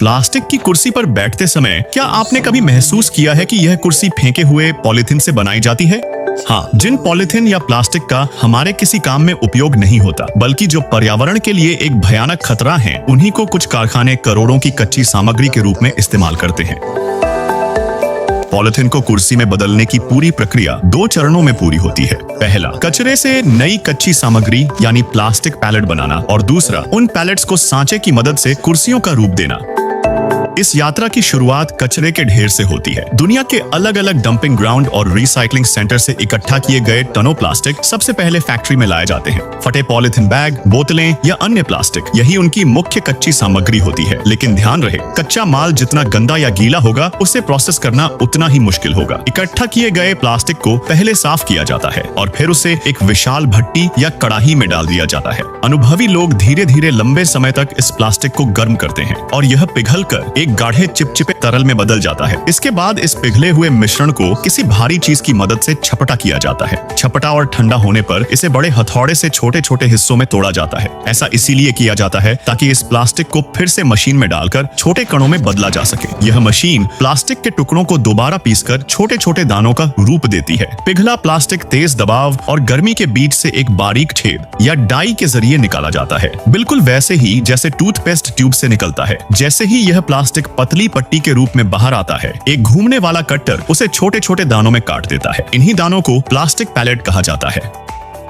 Plastic की कुर्सी पर बैठते समय क्या आपने कभी महसूस किया है कि यह कुर्सी फेंके हुए पॉलीथीन से बनाई जाती है? हाँ, जिन पॉलीथीन या प्लास्टिक का हमारे किसी काम में उपयोग नहीं होता, बल्कि जो पर्यावरण के लिए एक भयानक खतरा है, उन्हीं को कुछ कारखाने करोड़ों की कच्ची सामग्री के रूप में इस्तेमाल करते हैं। पॉलीथीन को कुर्सी में बदलने की पूरी प्रक्रिया 2 चरणों में पूरी होती है। पहला, कचरे से नई कच्ची सामग्री यानी प्लास्टिक पैलेट बनाना, और दूसरा, उन पैलेट्स को सांचे की मदद से कुर्सियों का रूप देना। इस यात्रा की शुरुआत कचरे के ढेर से होती है। दुनिया के अलग अलग डंपिंग ग्राउंड और रिसाइकलिंग सेंटर से इकट्ठा किए गए टनों प्लास्टिक सबसे पहले फैक्ट्री में लाए जाते हैं। फटे पॉलीथीन बैग, बोतलें या अन्य प्लास्टिक, यही उनकी मुख्य कच्ची सामग्री होती है। लेकिन ध्यान रहे, कच्चा माल जितना गंदा या गीला होगा, उसे प्रोसेस करना उतना ही मुश्किल होगा। इकट्ठा किए गए प्लास्टिक को पहले साफ किया जाता है और फिर उसे एक विशाल भट्टी या कड़ाही में डाल दिया जाता है। अनुभवी लोग धीरे धीरे लंबे समय तक इस प्लास्टिक को गर्म करते हैं और यह पिघलकर एक गाढ़े चिपचिपे तरल में बदल जाता है। इसके बाद इस पिघले हुए मिश्रण को किसी भारी चीज की मदद से छपटा किया जाता है। छपटा और ठंडा होने पर इसे बड़े हथौड़े से छोटे छोटे हिस्सों में तोड़ा जाता है। ऐसा इसीलिए किया जाता है ताकि इस प्लास्टिक को फिर से मशीन में डालकर छोटे कणों में बदला जा सके। यह मशीन प्लास्टिक के टुकड़ों को दोबारा पीसकर छोटे छोटे दानों का रूप देती है। पिघला प्लास्टिक तेज दबाव और गर्मी के बीच से एक बारीक छेद या डाई के जरिए निकाला जाता है, बिल्कुल वैसे ही जैसे टूथपेस्ट ट्यूब से निकलता है। जैसे ही यह प्लास्टिक पतली पट्टी के रूप में बाहर आता है, एक घूमने वाला कटर उसे छोटे छोटे दानों में काट देता है। इन्हीं दानों को प्लास्टिक पैलेट कहा जाता है।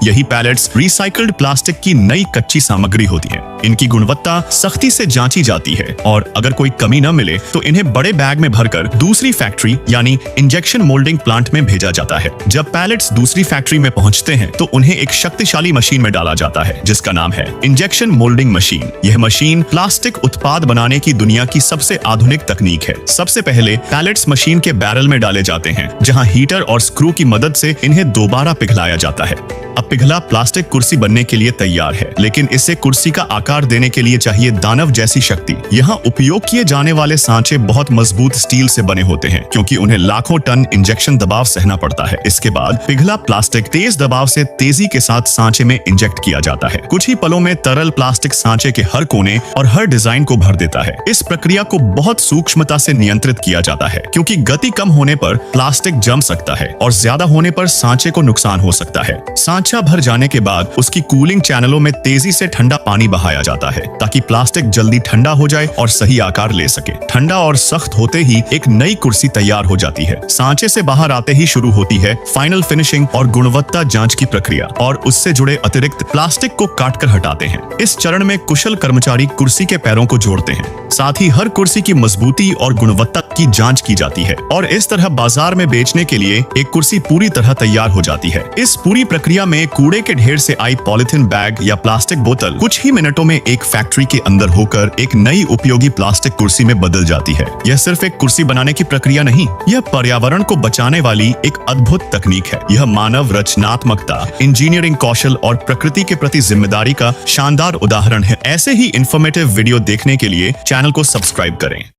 यही पैलेट्स रिसाइकल्ड प्लास्टिक की नई कच्ची सामग्री होती है। इनकी गुणवत्ता सख्ती से जांची जाती है और अगर कोई कमी न मिले तो इन्हें बड़े बैग में भरकर दूसरी फैक्ट्री यानी इंजेक्शन मोल्डिंग प्लांट में भेजा जाता है। जब पैलेट्स दूसरी फैक्ट्री में पहुंचते हैं तो उन्हें एक शक्तिशाली मशीन में डाला जाता है जिसका नाम है इंजेक्शन मोल्डिंग मशीन। यह मशीन प्लास्टिक उत्पाद बनाने की दुनिया की सबसे आधुनिक तकनीक है। सबसे पहले पैलेट्स मशीन के बैरल में डाले जाते हैं, जहाँ हीटर और स्क्रू की मदद से इन्हें दोबारा पिघलाया जाता है। अब पिघला प्लास्टिक कुर्सी बनने के लिए तैयार है, लेकिन इसे कुर्सी का आकार देने के लिए चाहिए दानव जैसी शक्ति। यहाँ उपयोग किए जाने वाले सांचे बहुत मजबूत स्टील से बने होते हैं, क्योंकि उन्हें लाखों टन इंजेक्शन दबाव सहना पड़ता है। इसके बाद पिघला प्लास्टिक तेज दबाव से तेजी के साथ सांचे में इंजेक्ट किया जाता है। कुछ ही पलों में तरल प्लास्टिक सांचे के हर कोने और हर डिजाइन को भर देता है। इस प्रक्रिया को बहुत सूक्ष्मता से नियंत्रित किया जाता है, क्योंकि गति कम होने पर प्लास्टिक जम सकता है और ज्यादा होने पर सांचे को नुकसान हो सकता है। सांचा भर जाने के बाद उसकी कूलिंग चैनलों में तेजी से ठंडा पानी बहाया जाता है ताकि प्लास्टिक जल्दी ठंडा हो जाए और सही आकार ले सके। ठंडा और सख्त होते ही एक नई कुर्सी तैयार हो जाती है। सांचे से बाहर आते ही शुरू होती है फाइनल फिनिशिंग और गुणवत्ता जांच की प्रक्रिया, और उससे जुड़े अतिरिक्त प्लास्टिक को काटकर हटाते हैं। इस चरण में कुशल कर्मचारी कुर्सी के पैरों को जोड़ते हैं। साथ ही हर कुर्सी की मजबूती और गुणवत्ता की जांच की जाती है और इस तरह बाजार में बेचने के लिए एक कुर्सी पूरी तरह तैयार हो जाती है। इस पूरी प्रक्रिया में कूड़े के ढेर से आई पॉलीथीन बैग या प्लास्टिक बोतल कुछ ही मिनटों में एक फैक्ट्री के अंदर होकर एक नई उपयोगी प्लास्टिक कुर्सी में बदल जाती है। यह सिर्फ एक कुर्सी बनाने की प्रक्रिया नहीं, यह पर्यावरण को बचाने वाली एक अद्भुत तकनीक है। यह मानव रचनात्मकता, इंजीनियरिंग कौशल और प्रकृति के प्रति जिम्मेदारी का शानदार उदाहरण है। ऐसे ही इंफॉर्मेटिव वीडियो देखने के लिए चैनल को सब्सक्राइब करें।